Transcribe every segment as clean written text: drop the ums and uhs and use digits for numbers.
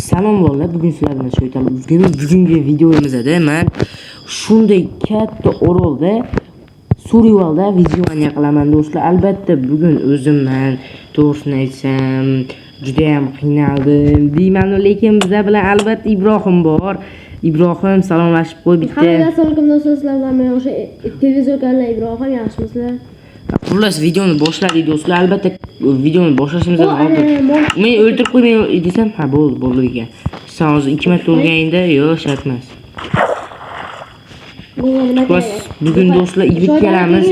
Salom bolalar, bugun sizlar bilan aytamiz. Bugungi videomizda men shunday katta orolda survivalda video qilaman do'stlar. Albatta bugun o'zimman to'g'risini aytsam juda ham qiynaldim deyman, lekin bizlar bilan albatta Ibrohim bor. Ibrohim salomlashib qo'y bitta. Assalomu alaykum do'stlar, sizlar bilan men o'sha televizor kanali Ibrohim, yaxshimisizlar? Xullas videoni boshladik do'stlar. Albatta videoni boshlashimizdan oldin men o'ldirib qo'ymay desam, ha bo'ldi ekan. Sen hozir 2 marta urganingda yo'q, shart emas. Xullas bugun do'stlar ikkalamiz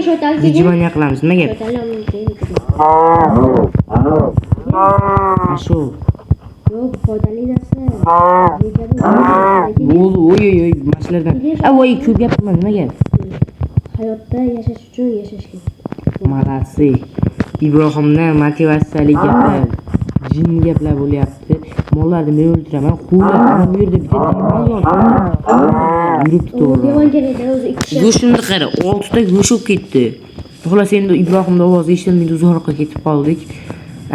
video qilamiz. Nima gap? Asho. Yo'q, foydali narsa. Oy, mashalardan. Voy, ko'p gapirma, nima gap? Hayotda yashash uchun yashash kerak. Malasi. Ibrohimdan motivatsiyali gaplar, jinni gaplar bo'lyapti. Mollarni men o'ldiraman, qo'ylar mana bu yerda bitta devon yuribdi to'g'ri. Devon kerakda o'zi 2 kishi. Go'shimni qara, 6 ta go'sh olib ketdi. Xullas endi Ibrohimning ovozi eshitilmaydi, uzoqqa ketib qoldik.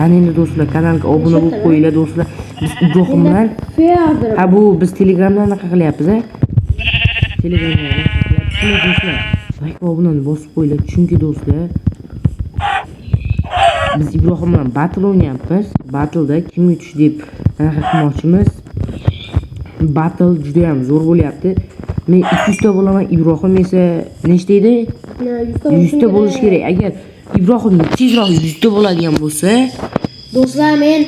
Ana endi do'stlar, kanalga obuna bo'lib qo'yinglar do'stlar. Biz Ibrohim bilan biz Telegramdan anaqa qilyapmiz, a? Telegramdan do'stlar. Like obunani bosib qo'yinglar, chunki do'stlar biz Ibrohim bilan battle o'ynayapmiz. Battleda kim yutish deb anaqa qilmoqchimiz. Battle juda ham zo'r bo'lyapti. Men 200 ta bo'laman, Ibrohim esa nechta edi? 100 ta bo'lish kerak. Agar Ibrohim tezroq 100 ta bo'ladigan bo'lsa, do'stlar men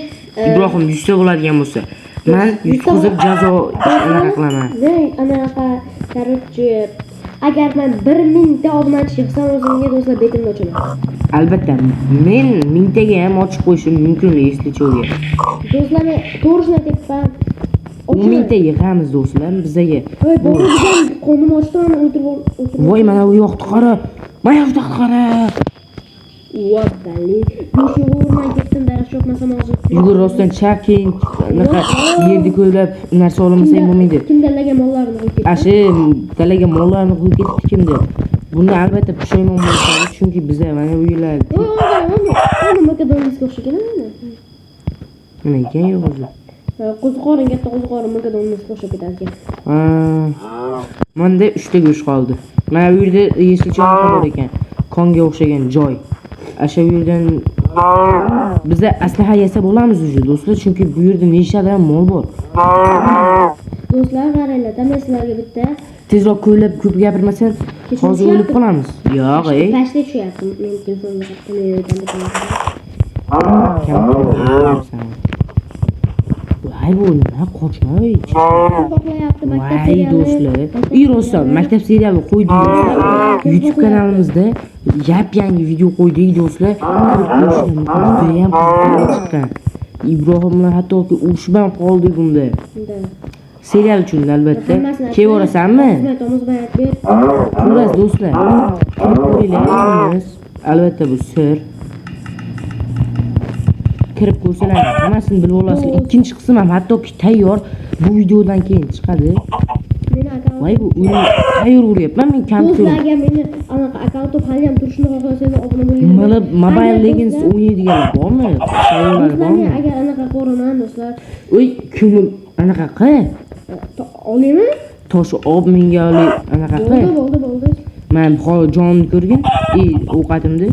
Ibrohim 100 ta bo'ladigan bo'lsa, men yutqizib jazo anaqa qilaman. Anaqa короче, agar men 1000 ta obunachi chiqsam, o'zimga do'stlar betimni ochaman. Albatta, men 1000 taga ham ochib qo'yishim mumkin, если cho'ga. Do'stlar, men to'g'risini aytyapman. 1000 ta yig'amiz do'stlar bizga. Voy, bo'lgan qo'nim ochdan o'tirib. Voy, mana bu yoqni qara. Mana yoqni qara. Vattali. Go'sht urmay ketdim, daraxt chopmasam hozir. Yugur rostdan chaking, anaqa yerni ko'ylab narsa olmasang bo'lmaydi. Kim dalaga mollarni qo'yib ketdi? Ashi, dalaga mollarni qo'yib ketdi kimdir. Bunda albatta pushaymon bo'lamiz, chunki biz mana bu yillar. Mana makedoniyska o'xshagan mana. Nima ekan yo'q o'zi? Qo'ziqorin, katta qo'ziqorin makedoniyska o'xshab ketadi ekan. Menda 3 ta go'sht qoldi. Mana bu yerda yesilcha bor ekan. Konga o'xshagan joy. Asha bu yerdan bizda aslaha yasab olamiz o'zi do'stlar, chunki bu yerda nechtadan mol bor. Do'stlar, qaranglar, sizlarga bitta tezroq ko'ylab ko'p gapirmasan, hozir o'lib qolamiz. Yo'q, ey. Pastga tushyapti, men telefonga qattiq Voy bu nima qochmay. Voy do'stlar, rostdan maktab seriali qo'ydik do'stlar. YouTube kanalimizda yangi video qo'ydik do'stlar. Juda ham chiqqan. Ibrohim bilan hattoki urushib ham qoldik bunda. Serial uchun albatta. Kevorasanmi? Xullas do'stlar. Ko'ringlar, albatta bu sir. Kirib ko'rsalar, hammasini bilib olasizlar. Ikkinchi qism ham hattoki tayyor, bu videodan keyin chiqadi. Voy bu tayyor bo'lyapman men kompyuter. Do'stlarga meni anaqa akkauntim hali ham turishini xohlasangiz obuna bo'ling. Mobile Legends o'ynaydiganlar bormi? Tayyorlar bormi? Agar anaqa ko'raman do'stlar. Oy, ko'ngil anaqa qil. Olaymi? Tosh olib menga olay anaqa qil. Bo'ldi. Men hozir jonimni ko'rgin, ovqatimni.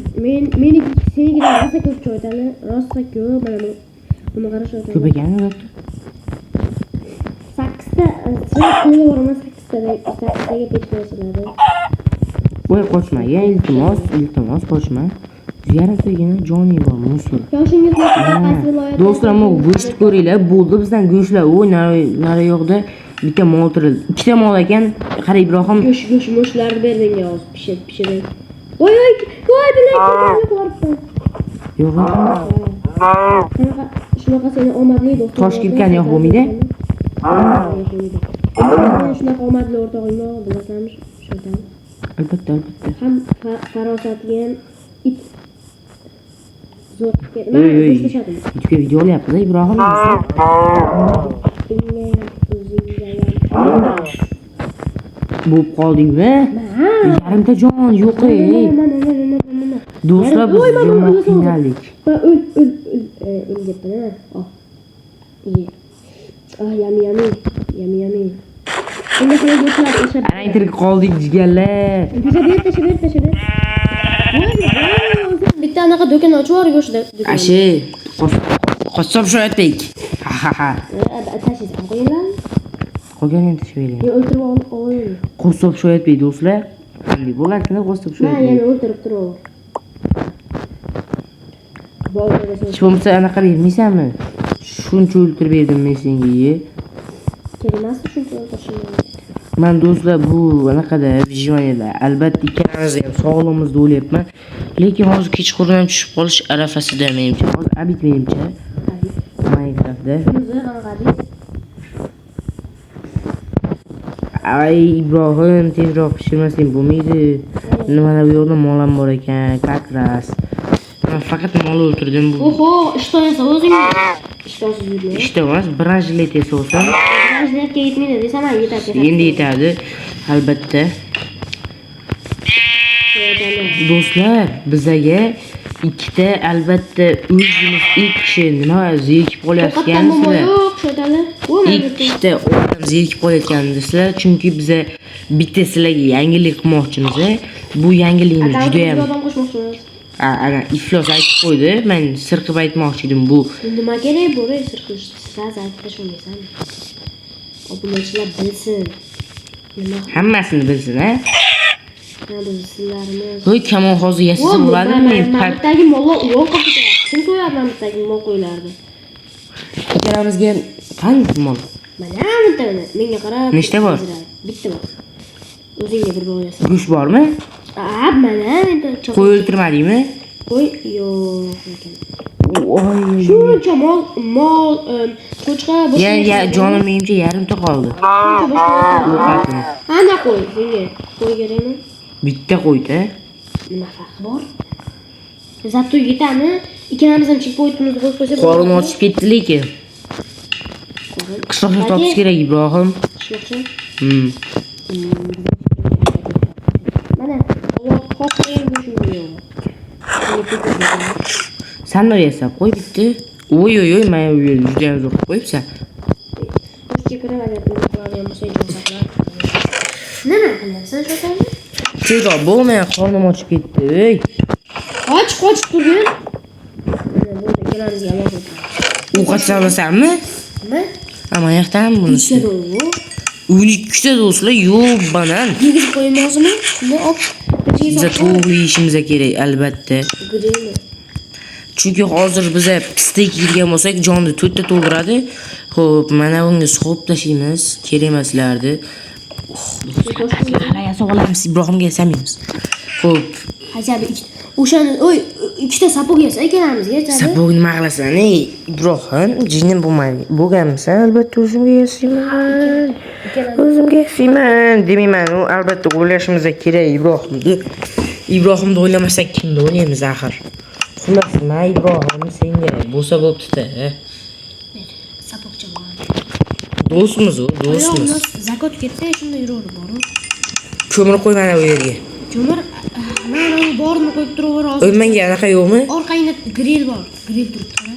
Meni senikidan rosa ko'p cho'ytali, rosa ko'p, mana buni qarash kerak. Ko'p ekan albatta. 8 ta, qo'yib yuboraman 8 taga pechkashiladi. Voy qochmagan, iltimos qochma. 1,5 tagina joning bor, musor. Yoshingiz qaysi viloyat? Do'stlar, bu go'sht ko'ringlar, bo'ldi bizdan go'shtlar. Voy, nari yo'qda bitta mol tirildi. 2 ta mol ekan, qara Ibrohim. Go'sht moshlarni berding hozir, pishirib. Voy, bilan yo'qlaribdi. Yo'q. Shunaqa seni omadli do'stim. Tosh kirgan yo'q bo'lmaydi. Shunaqa omadli o'rtog'ing bor, bilasanmi? Shundan. Albatta. Ham farosatli ham it zo'r ketdi. YouTube'ga video olyapmiz, Ibrohim. Bo'lib qoldingmi? Yarimta jon yo'q ey. Do'stlar, biz yomon qiynaldik. O'l debman-a. Yummy. Bunga qilib go'shtlar tashlab. Ana tirik qoldik jigarlar. Tashlab ber. Bitta anaqa do'kon ochib yubor go'shtda. Ashi, qassob Shoyatbek. Ha ha. Tashlaysan, qo'yinglar. Qolganini tashlaylik. Men o'ltirib olaman. Qassob Shoyatbek do'stlar. Qanday bo'larkan qassob Men Shoyatbek? yana o'ltirib turaver. Hech bo'lmasa anaqa bermaysanmi? Shuncha o'ltirib berdim men senga. Kerakmas shuncha o'ltirishim. Men do'stlar bu anaqada vijyonida albatta ikkalamiz ham sog'lig'imizda o'lyapman. Lekin hozir kechqurun ham tushib qolish arafasida menimcha. Hozir abit menimcha. Minecraftda. Ay Ibrohim, tezroq pishirmasang bo'lmaydi. Mana bu yerda molam bor ekan, kakras. Men faqat mol o'ltirdim bu. Oho, ishton esa o'zing. Ishtonsiz yurma. Ishda emas, branjlet esosan. Branjletga yetmaydi desam, yetadi. Endi yetadi, albatta. Do'stlar, bizaga ikkita albatta o'zimiz ikki kishi nima zerikib qolyapsizlar. Yo'q, sho'tali. Ikkita odam zerikib qolayotgansizlar, chunki biza bitta sizlarga yangilik qilmoqchimiz. Bu yangilikni juda ham odam qo'shmoqchimiz. ana iflos aytib qo'ydi. Men sir qilib aytmoqchi edim bu. Nima kerak bo'ray sir qilish? Siz aytib tashlaysan. Obunachilar bilsin. Nima? Hammasini bilsin, ha? Sizlarimiz. Voy, kamon hozir yasasa bo'ladimi? Bittagi mollar uyon qilib ketadi. Kim qo'yadi bittagi mol qo'ylardi? Akaramizga qanday mol? Mana bittani. Menga qarab. Nechta bor? Bitta bor. O'zingga bir bo'lasan. Go'sht bormi? Mana endi Qo'y o'ltirmadingmi? qo'y yo'q ekan. Voy. Shuncha mol qo'chqa Ya jonim menimcha yarimta qoldi. Ana qo'y, senga qo'y kerakmi? Bitta qo'yda. Nima farqi bor? Zato yetami? Ikkalamiz ham chekpointimizni qo'yib qo'ysak Qorin ochib ketdi lekin. Qishloqda topish kerak Ibrohim. Qishloqcha? Mana, qo'yib go'shimni Sen de yesab qo'y bitti. Oy, men u yerda juda ham zo'r qo'yibsan. Qo'shga ko'ra qiladigan bo'lsa ijozatlar. Nima qilyapsan sho'tani? Tezroq bo'lmay qornim ochib ketdi. Ey. Qoch turgin. Mana bu ikkalamizga alohida. Ovqat savasanmi? Nima? Ama yoqdan bunisi. Ikkita bu. 12 ta do'stlar, yo'q banan. Yegizib qo'ymoqchimi? Shunda op. Biza to'g'ri yeyishimiz kerak albatta. G'irimi. Chunki hozir biza pistek yeygan bo'lsak, jonni 4 ta to'ldiradi. Xo'p, mana bunga so'p tashlaymiz, kerak emaslardi. Qara yasab olamiz, Ibrohimga yasamaymiz. Xo'p, Hajabi o'shani, ikkita sapog yesa ikkalamizga yetadi. sapog nima qilasan? Ey, Ibrohim, jinim bo'lganmisan, albatta o'zimga yasayman. O'zimga yasayman demayman, u albatta o'ylashimiz kerak Ibrohimni. Ibrohimni o'ylamasak kimni o'ylaymiz axir? Xullas, men Ibrohim senga bo'lsa bo'pti-da. Sapogcha bor. Do'stmiz u, do'stmiz. Zakot ketsa shunda yuraverib boru. Ko'mir qo'y mana bu yerga. Ko'mir mana borni qo'yib turaver hozir. O'lmanga anaqa yo'qmi? Orqangda grill bor. Grill turibdi.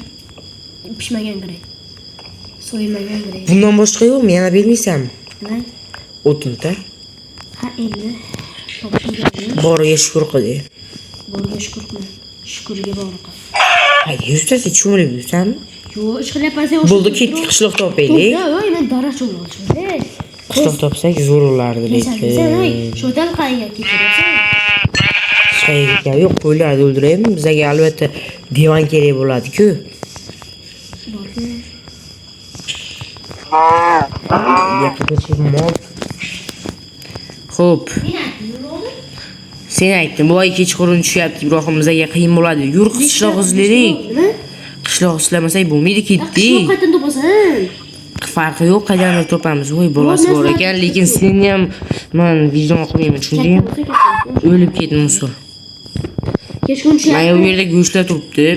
Pishmagan grill. So'yilmagan grill. Bundan boshqa yo'qmi? Yana bermaysanmi? Nima? O'tinda. Ha, endi topishim kerak. Boriga shukr qil. Borga shukur qil. Shukurga bor qil. Ha, yurtasi cho'milib yursanmi? Yo'q, ish qilyapsan sen. Bo'ldi, ketdik qishloq topaylik. Yo'q, men daraxt olmoqchiman. Qishloq topsak zo'r bo'lardi lekin. Sho'tal qayga ketasan? Qayga yo'q, qo'ylarni o'ldiraymi? Bizga albatta divan kerak bo'ladi-ku. Yaqincha mol. Xo'p. Sen aytding, bu oy kechqurun tushyapti, Ibrohim bizga qiyin bo'ladi. Yur qishloq izlaylik. Qishloq izlamasak bo'lmaydi, ketdik. Qishloq qayerdan topasan? Farqi yo'q, qayerdan topamiz. Voy, bolasi bor ekan, lekin seni ham men vijdon qilmayman, tushundingmi? O'lib ketdim musul. Kechqurun tushyapti. Mana bu yerda go'shtlar turibdi.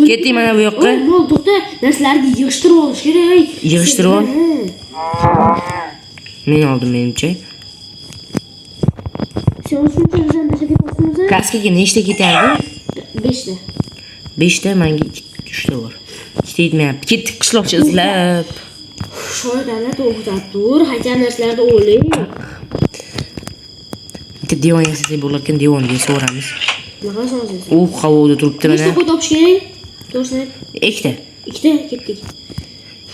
Ketdik mana bu yoqqa. Mol to'xta, narsalarni yig'ishtirib olish kerak. Yig'ishtirib ol. Men oldim menimcha. Sen shuncha o'zan tashlab ketmoqchimiz? Kaskaga nechta ketardi? 5 ta. 5 ta, menga 3 ta bor. Ikkita yetmayapti. Ketdik qishloqcha izlab. Shoirlarni to'xtatib tur, hajam narsalarda o'ylang. Bitta devon yasasak bo'larkan, devonga so'ramiz. Nima qilasiz? U havoda turibdi mana. Nechta qo'y topish kerak? To'g'risini ayt. Ikkita. Ikkita ketdik.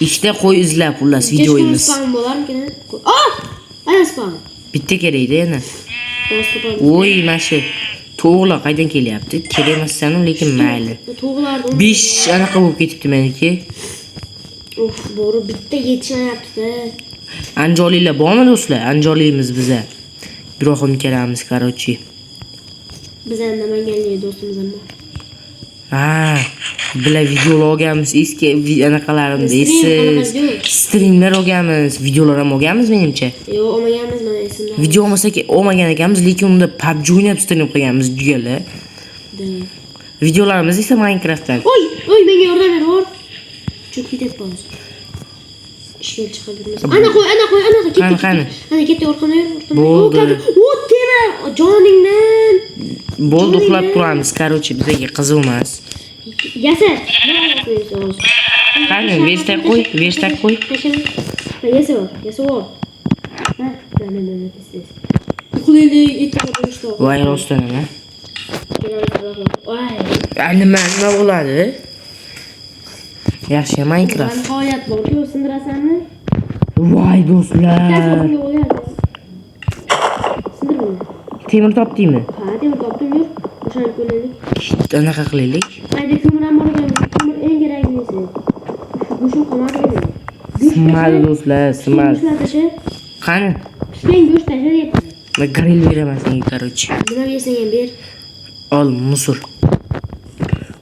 Ikkita qo'y izlab xullas videoyimiz. Spam bo'larmikin? Ah! Ana spam. Bitta kerakda yana. To'g'ri. Voy, mana shu to'g'lar qaydan kelyapti? Kerak emassan, lekin mayli. To'g'larni 5 anaqa bo'lib ketibdi meniki. Uf, bo'ri bitta yetishmayapti-da. Anjoliylar bormi do'stlar? Anjoliymiz biza. Ibrohim kelamiz, короче. Biz ham namanganlik do'stimiz ham bor. Ha, bular videolar olganmiz, eski anaqalarimda, Stream esiz. Streamlar olganmiz, videolar ham olganmiz menimcha. Yo'q, olmaganmiz mana esimda. Video olmasak olmagan ekanmiz, lekin unda PUBG o'ynab stream qilganmiz jigarlar. Videolarimiz esa Minecraftdan. Oy, menga yordam ber, or. Cho'k ketib qolamiz. Ishga chiqaveramiz. Ana qo'y, ketdi. Qani. Ana ketdi, orqamda yur, Bo'ldi. O, temir, joningdan. Bo'ldi, uxlab turamiz, короче, bizga qiziq emas. Yasa. Qani, versak qo'y. Yasa or. Ha, mana. Uxlaylik, ertaga bo'lishdi. Voy, rostdan nima? Voy. Nima bo'ladi? Yaxshi, Minecraft. Nihoyat bor-ku, sindirasanmi? Voy do'stlar. Sindirmi? Temir topdingmi? Ha, temir topdim, yur. O'shani ko'raylik. Anaqa qilaylik. Mayda ko'mir ham bor ekan. Ko'mir eng keraklisi. Go'sht qolmadi endi. Simadi do'stlar, simadi. Go'shtlar tasha. Qani? Pishgan go'sht tasha deyapman. Men grill beraman senga, короче. Nima bersang ham ber. Ol, musor.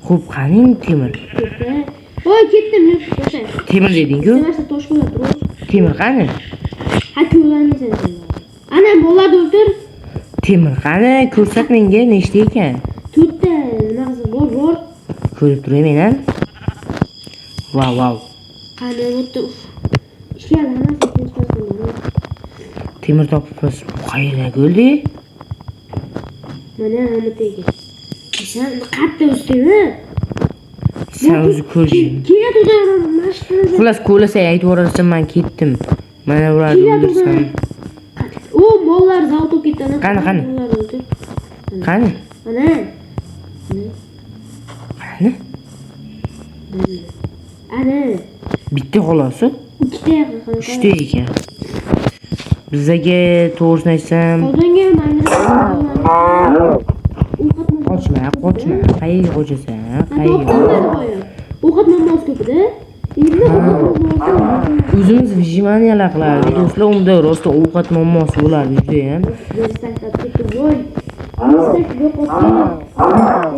Xo'p, qani temir? Voy, ketdim, yur, tasha. Temir deding-ku? Narsa tosh qo'yib tur. Temir qani? Ha, ko'rganmisan sen. Ana, bolalar o'tir. Temir qani? Ko'rsat menga nechta ekan? To'rtta, nima qilsa bor. Ko'rib turayman ham. Wow. Qani, o'tdi. Ishga hammasi chiqarsan. Temir topibmiz. Qayerda bo'ldi? Mana tegi. Sen qatta ustimi? Sen o'zi ko'rding. Keladi mashqada. Xullas, ko'lasay aytib yuborasan, men ketdim. Mana ularni o'ldirsam. O, mollar zavod ketdi. Qani? Mana. Ana. Bitta xolosi? Ikkita yaqin. Uchta ekan. Bizga to'g'risini aytsam, Qozonga qochma. Qayerga qochasan? Qayerga? Ovqat muammosi ko'p-da. Endi O'zimiz vijimaniyalar qilardik. Do'stlar, unda rost ovqat muammosi bo'lardi juda ham.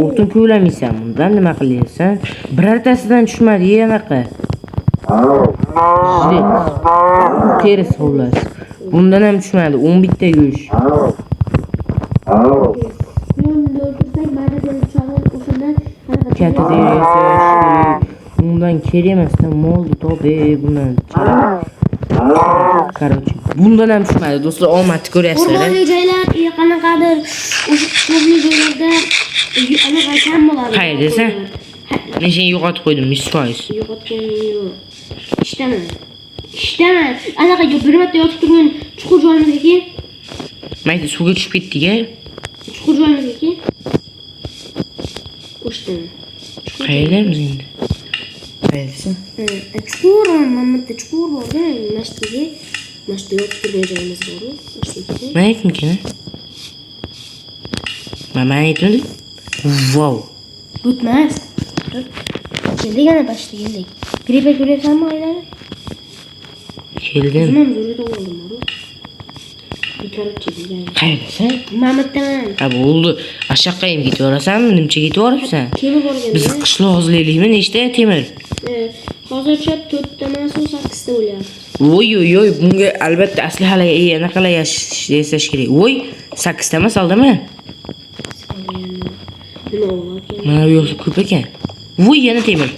O'tin ko'lamaysan bundan nima qilyapsan? Birortasidan tushmadi anaqa. Teris xullas. Bundan ham tushmadi. 11 ta go'sht. Katta derisi. Bundan kerak emasdan molni topib, bundan. Короче, bundan ham tushmadi. Do'stlar, omadni ko'ryapsizlar. O'rmonli joylar qanaqadir o'sha qishloqli joylarda anaqa kam bo'ladi. Qayerda desa? Men seni yo'qotib qo'ydim, 100%. Yo'qotganim yo'q. Ishdaman. Anaqa bir marta yotib turgan chuqur joyimizga kel. Mayda suvga tushib ketdik-a. Chuqur joyimizga kel. O'shdan. Qayerdamiz endi? Qayerda? Chuqur, mana chuqur bor-da, mashtiga. Mashti yotib turgan joyimiz bor-ku. Men aytmikin? Men aytmadim. Wow. O'tmas. Keldik ana bashta keldik. Gripa ko'ryapsanmi oylari? Keldim. Nima zo'rga to'g'rildim bor-ku. Bitarib degan. Qayerdasan? Mamatdaman. Ha bo'ldi. Ashaqqa ham ketaversanmi? Nimcha ketaveribsan? Temir borgan. Biz qishloq hozirlaylikmi? Nechta temir? Hozircha 4 ta mana 8 ta bo'lyapti. Voy, bunga albatta aslahalarga anaqalar yasash kerak. Voy, 8 ta emas, oldimi? Nima bo'larkan? Mana bu yo'q ko'p ekan. Voy, yana temir.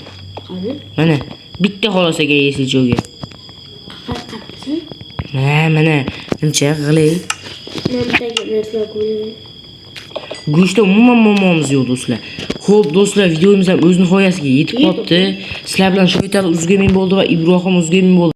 Qani? Mana bitta xolosaga yesi jo'ga. Qattisi? Mana nimcha g'ilay. Namdagi narsalar ko'raman. Go'shtda umuman muammomiz yo'q do'stlar. Xo'p do'stlar, videomiz ham o'z nihoyasiga yetib qoldi. Sizlar bilan Shoitar uzgamin bo'ldi va Ibrohim uzgamin bo'ldi.